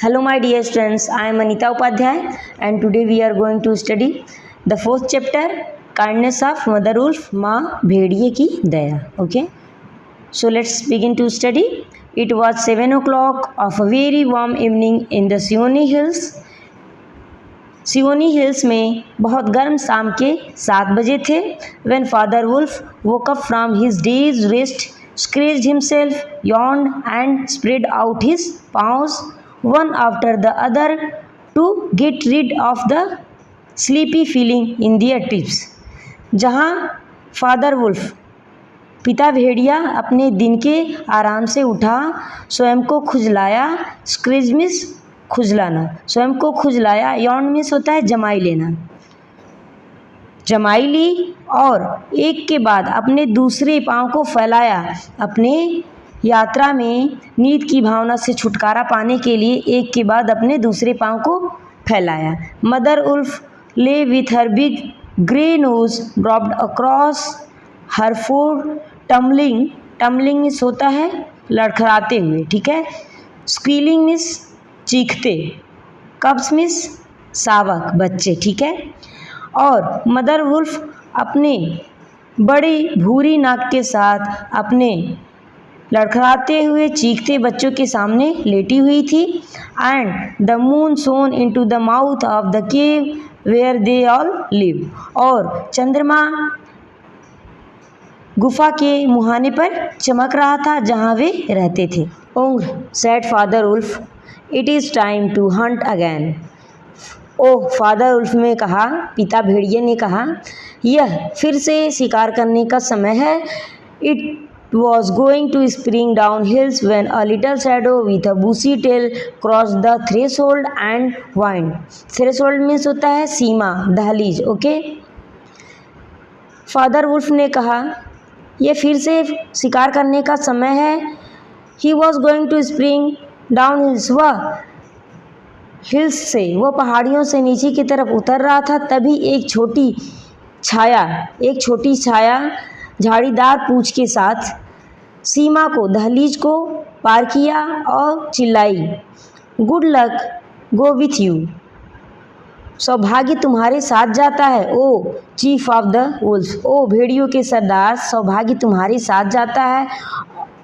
Hello my dear students, I am Anita Upadhyay and today we are going to study the fourth chapter Kindness of Mother Wolf माँ भेड़िए की दया. Okay, so let's begin to study. It was 7 o'clock of a very warm evening in the Seoni Hills. Seoni hills में बहुत गर्म शाम के 7 बजे थे. When Father Wolf woke up from his day's rest, stretched himself, yawned and spread out his paws one after the other to get rid of the sleepy feeling in their tips. जहाँ father wolf पिता भेड़िया अपने दिन के आराम से उठा, स्वयं को खुजलाया, स्क्रीज मिस खुजलाना, स्वयं को खुजलाया, यौन मिस होता है जमाई लेना, जमाई ली और एक के बाद अपने दूसरे पांव को फैलाया. अपने यात्रा में नींद की भावना से छुटकारा पाने के लिए एक के बाद अपने दूसरे पांव को फैलाया. Mother wolf lay with her big grey nose dropped across her four, tumbling मिस होता है लड़खड़ाते हुए, ठीक है. स्क्रीलिंग मिस चीखते, कब्स मिस शावक बच्चे, ठीक है. और मदर वुल्फ अपने बड़ी भूरी नाक के साथ अपने लड़खड़ाते हुए चीखते बच्चों के सामने लेटी हुई थी. And the moon shone into the mouth of the cave where they all live, और चंद्रमा गुफा के मुहाने पर चमक रहा था जहाँ वे रहते थे. ओंग्र said father wolf, it is time to hunt again. Oh, father wolf ने कहा, पिता भेड़िए ने कहा, यह फिर से शिकार करने का समय है. It was going to spring down hills when a little shadow with a bushy tail crossed the threshold and whined. Threshold means होता है सीमा, दहलीज. ओके, फादर वुल्फ ने कहा यह फिर से शिकार करने का समय है. He was going to spring down hills, वह हिल्स से, वह पहाड़ियों से नीचे की तरफ उतर रहा था. तभी एक छोटी छाया झाड़ीदार पूंछ के साथ सीमा को, दहलीज को पार किया और चिल्लाई, good luck go with you, सौभाग्य तुम्हारे साथ जाता है. O chief of the wolf, ओ भेड़ियों के सरदार, सौभाग्य तुम्हारे साथ जाता है.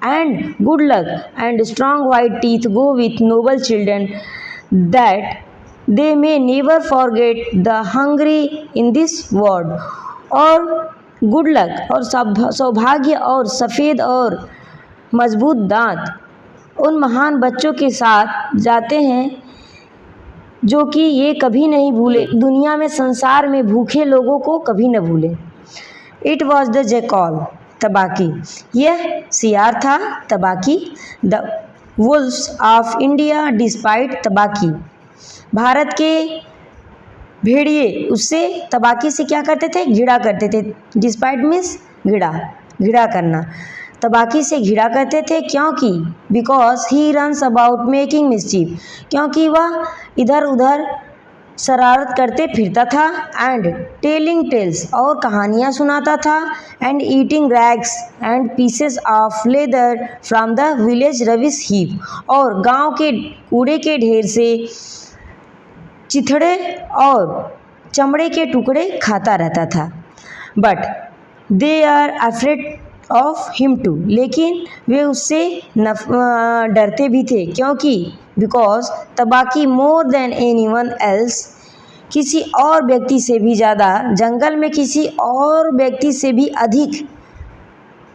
And good luck and strong white teeth go with noble children that they may never forget the hungry in this world. और गुड लक और सौभाग्य और सफ़ेद और मजबूत दांत उन महान बच्चों के साथ जाते हैं जो कि ये कभी नहीं भूले, दुनिया में, संसार में भूखे लोगों को कभी न भूले. इट वॉज द जैकॉल, तबाकी, यह सियार था, तबाकी. The wolves of India despite, तबाकी, Bharat के भेड़िए उससे तबाकी से क्या करते थे, घिड़ा करते थे. डिस्पाइट मीन्स घिड़ा करना, तबाकी से घिड़ा करते थे. क्योंकि because he runs about making mischief, क्योंकि वह इधर उधर शरारत करते फिरता था. एंड टेलिंग टेल्स, और कहानियाँ सुनाता था. And eating rags and pieces of leather from the village rubbish heap, और गांव के कूड़े के ढेर से चिथड़े और चमड़े के टुकड़े खाता रहता था. But they are afraid of him too, लेकिन वे उससे डरते भी थे. क्योंकि because Tabaqui more than anyone else, किसी और व्यक्ति से भी ज़्यादा, जंगल में किसी और व्यक्ति से भी अधिक,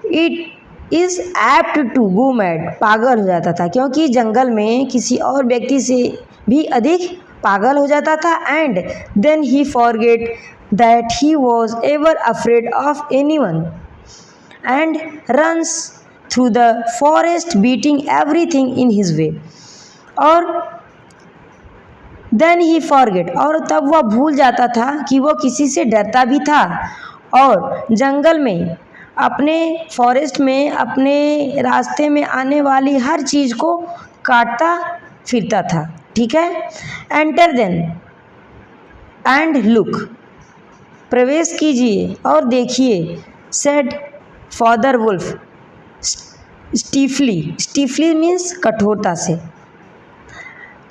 it is apt to go mad, पागल हो जाता था. क्योंकि जंगल में किसी और व्यक्ति से भी अधिक पागल हो जाता था. And then he forget that he was ever afraid of anyone and runs through the forest beating everything in his way. और देन ही फॉरगेट, और तब वह भूल जाता था कि वह किसी से डरता भी था और जंगल में, अपने फॉरेस्ट में, अपने रास्ते में आने वाली हर चीज़ को काटता फिरता था, ठीक है. एंटर देन एंड लुक, प्रवेश कीजिए और देखिए. सेड फादर वुल्फ स्टीफली मीन्स कठोरता से.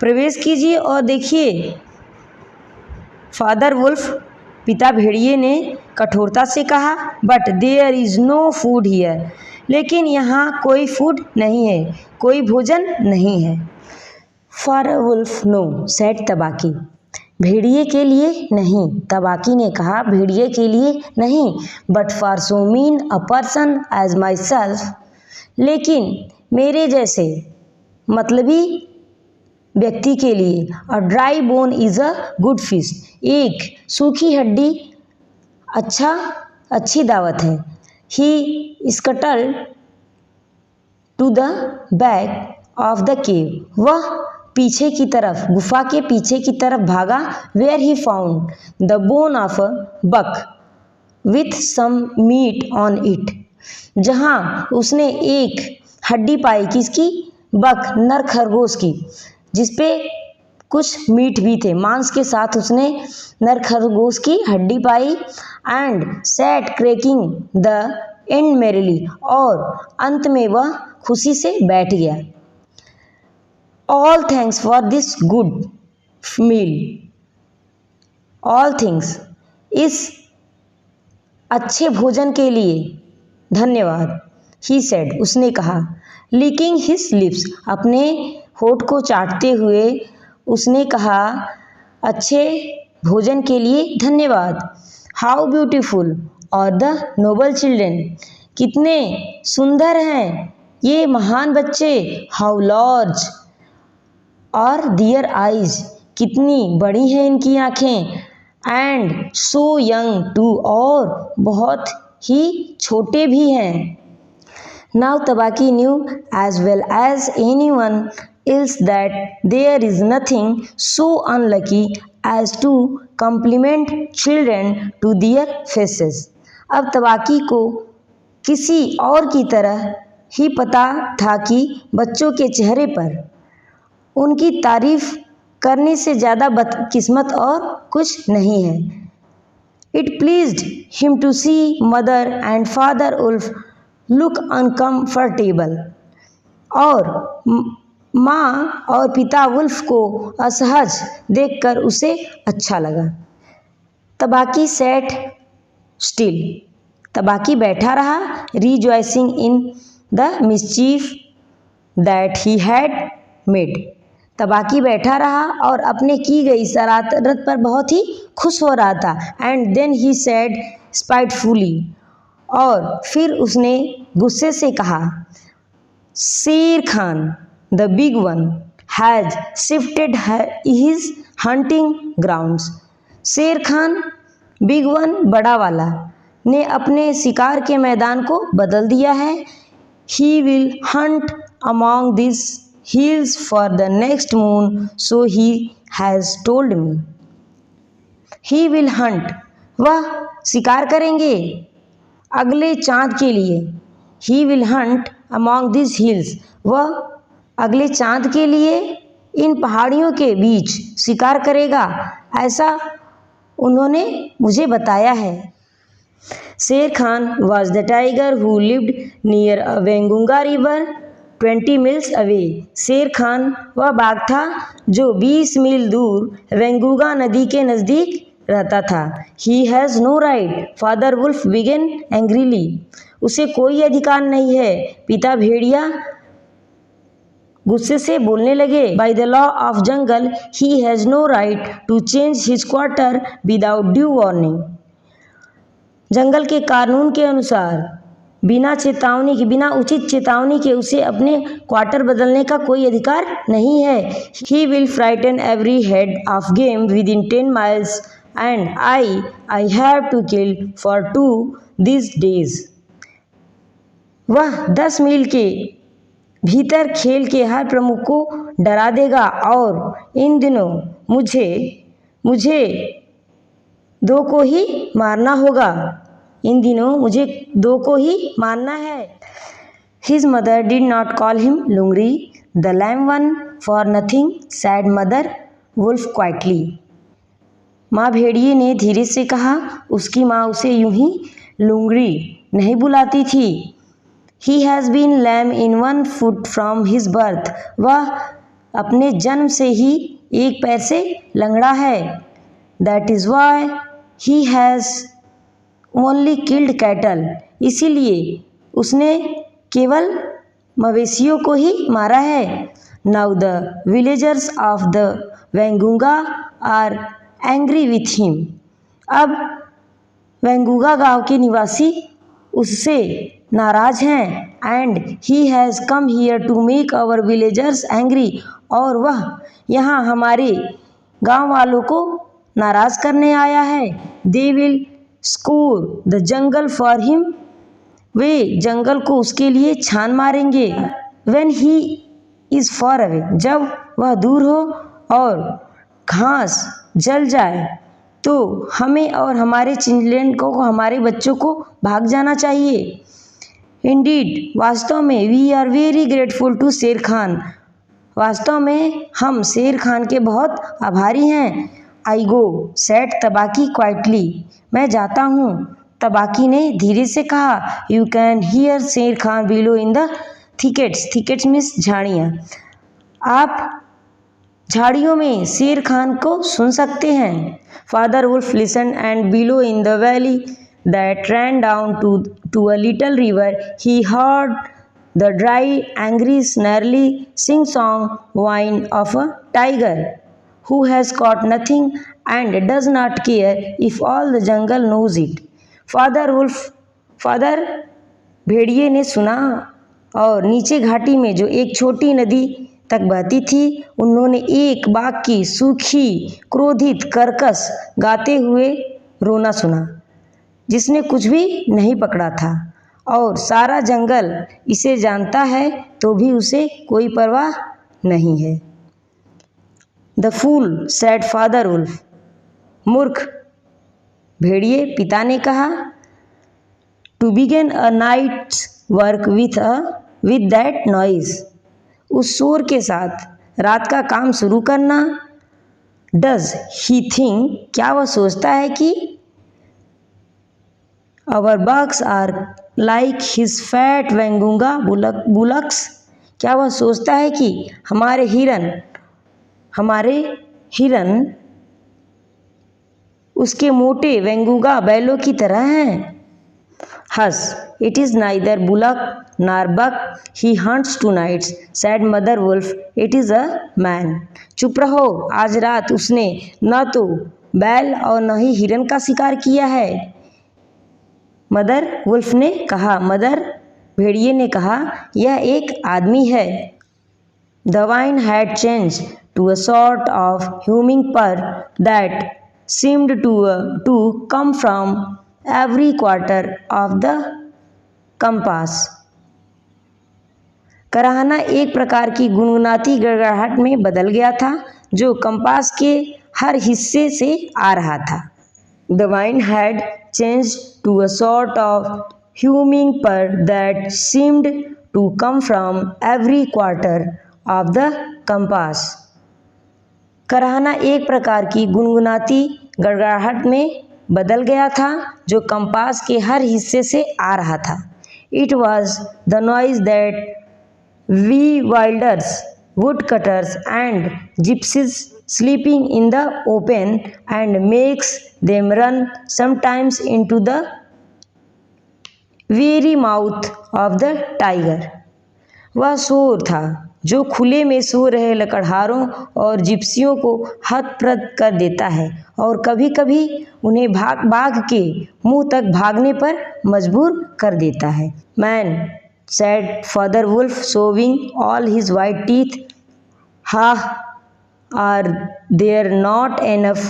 प्रवेश कीजिए और देखिए। फादर वुल्फ, पिता भेड़िए ने कठोरता से कहा। But there is no food here, लेकिन यहाँ कोई फूड नहीं है, कोई भोजन नहीं है। For a wolf no, said Tabaqui. भेड़िए के लिए नहीं, तबाकी ने कहा, भेड़िए के लिए नहीं। But for so mean a person as myself, लेकिन मेरे जैसे मतलबी व्यक्ति के लिए। A dry bone is a good fish, एक सूखी हड्डी अच्छी दावत है। He scuttle to the back of the cave, वह पीछे की तरफ, गुफा के पीछे की तरफ भागा। Where he found the bone of a buck with some meat on it, जहाँ उसने एक हड्डी पाई, किसकी? बक, नर खरगोश की, जिसपे कुछ मीट भी थे, मांस के साथ उसने नर खरगोश की हड्डी पाई। And sat cracking the end merrily, और अंत में वह खुशी से बैठ गया। All thanks for this good meal, all things, इस अच्छे भोजन के लिए धन्यवाद। ही सेड, उसने कहा। licking his lips, अपने होठ को चाटते हुए उसने कहा, अच्छे भोजन के लिए धन्यवाद। हाउ ब्यूटीफुल और द नोबल चिल्ड्रेन, कितने सुंदर हैं ये महान बच्चे। हाउ लार्ज और दियर आइज, कितनी बड़ी हैं इनकी आँखें। एंड सो यंग टू, और बहुत ही छोटे भी हैं। Now Tabaki knew as well as anyone else that there is nothing so unlucky as to compliment children to their faces. अब तबाकी को किसी और की तरह ही पता था कि बच्चों के चेहरे पर उनकी तारीफ करने से ज़्यादा बदकिस्मत और कुछ नहीं है। It pleased him to see mother and father wolf look uncomfortable, और माँ और पिता वुल्फ को असहज देखकर उसे अच्छा लगा। तबाकी सैट स्टिल, तबाकी बैठा रहा। Rejoicing in the mischief that he had made, तबाकी बैठा रहा और अपने की गई शरारत पर बहुत ही खुश हो रहा था। And then he said spitefully, और फिर उसने गुस्से से कहा, Shere Khan the big one has shifted his hunting grounds, Shere Khan big one बड़ा वाला ने अपने शिकार के मैदान को बदल दिया है। He will Hunt among this hills for the next moon, so he has told me. He will Hunt, वह शिकार करेंगे अगले चांद के लिए। He will Hunt among this hills, वह अगले चांद के लिए इन पहाड़ियों के बीच शिकार करेगा, ऐसा उन्होंने मुझे बताया है। Shere Khan was the tiger who lived near a Waingunga river 20 miles away, Shere Khan वह बाघ था जो 20 मील दूर वेंगुंगा नदी के नज़दीक रहता था। He has no right, father wolf began angrily, उसे कोई अधिकार नहीं है, पिता भेड़िया गुस्से से बोलने लगे। By the law of jungle he has no right to change his quarter without due warning, जंगल के कानून के अनुसार बिना उचित चेतावनी के उसे अपने क्वार्टर बदलने का कोई अधिकार नहीं है। He will frighten every head of game with in 10 miles and I have to kill for 2 these days, वह 10 मील के भीतर खेल के हर प्रमुख को डरा देगा और इन दिनों मुझे 2 को ही मारना होगा, इन दिनों मुझे 2 को ही मारना है। His mother did not call him Lungri the lame one for nothing, said mother wolf quietly, माँ भेड़िए ने धीरे से कहा, उसकी माँ उसे यूं ही लुंगरी नहीं बुलाती थी। He has been lame in 1 foot from his birth, वह अपने जन्म से ही एक पैर से लंगड़ा है। That is why he has only killed cattle, इसीलिए उसने केवल मवेशियों को ही मारा है। Now the villagers of the Waingunga are angry with him, अब वेंगुंगा गांव के निवासी उससे नाराज हैं। And he has come here to make our villagers angry, और वह यहाँ हमारे गांव वालों को नाराज करने आया है। They will scour the jungle for him, वे जंगल को उसके लिए छान मारेंगे। When he is far away, जब वह दूर हो और घास जल जाए तो हमें और हमारे चिल्ड्रन को, हमारे बच्चों को भाग जाना चाहिए। इंडीड, वास्तव में, we are very grateful to Shere Khan, वास्तव में हम शेर खान के बहुत आभारी हैं। आई गो, सेड तबाकी क्वाइटली, मैं जाता हूँ, तबाकी ने धीरे से कहा। यू कैन हियर शेर Khan below in the thickets, thickets means झाड़ियाँ, आप झाड़ियों में शेर खान को सुन सकते हैं। Father wolf listen and below in the valley that ran down to a little river he heard the dry, angry, snarly sing-song whine of a tiger who has caught nothing and does not care if all the jungle knows it. Father भेड़िए ने सुना, और नीचे घाटी में जो एक छोटी नदी तक बहती थी, उन्होंने एक बाघ की सूखी, क्रोधित, कर्कश गाते हुए रोना सुना, जिसने कुछ भी नहीं पकड़ा था, और सारा जंगल इसे जानता है तो भी उसे कोई परवाह नहीं है। The fool, said father wolf, मूर्ख, भेड़िए पिता ने कहा। To begin a night's work with that noise, उस शोर के साथ रात का काम शुरू करना। डज ही थिंक, क्या वह सोचता है कि Our bucks are like his fat Waingunga bullocks, क्या वह सोचता है कि हमारे हिरन उसके मोटे वेंगुंगा बैलों की तरह हैं। Hush, it is neither bullock nor buck he hunts tonight, said mother wolf, it is a man. चुप रहो, आज रात उसने न तो बैल और न ही हिरन का शिकार किया है, मदर वुल्फ ने कहा। मदर भेड़िए ने कहा, यह एक आदमी है। The whine had changed to a sort of humming purr that seemed to come from every quarter of the compass, कराहना एक प्रकार की गुनगुनाती गड़गड़ाहट में बदल गया था जो कंपास के हर हिस्से से आ रहा था। The whine had changed to a sort of humming purr that seemed to come from every quarter of the compass. कराहना एक प्रकार की गुनगुनाती गड़गड़ाहट में बदल गया था जो कंपास के हर हिस्से से आ रहा था। It was the noise that we wilders, woodcutters and gypsies sleeping in the open and makes them run sometimes into the very mouth of the tiger. वह शोर था जो खुले में सो रहे लकड़हारों और जिप्सियों को हतप्रभ कर देता है और कभी कभी उन्हें बाघ के मुंह तक भागने पर मजबूर कर देता है। Man, said father wolf, showing all his white teeth, ha, are there not enough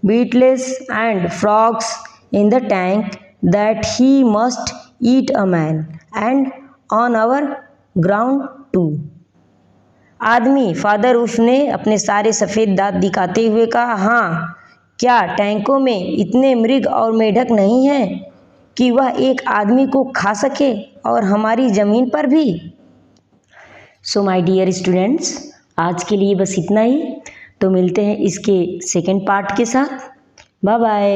beetles and frogs in the tank that he must eat a man and on our ground too? आदमी, father wolf ने अपने सारे सफ़ेद दांत दिखाते हुए कहा, हाँ, क्या टैंकों में इतने मृग और मेढक नहीं हैं कि वह एक आदमी को खा सके, और हमारी ज़मीन पर भी। सो माय डियर स्टूडेंट्स, आज के लिए बस इतना ही। तो मिलते हैं इसके सेकंड पार्ट के साथ। Bye bye.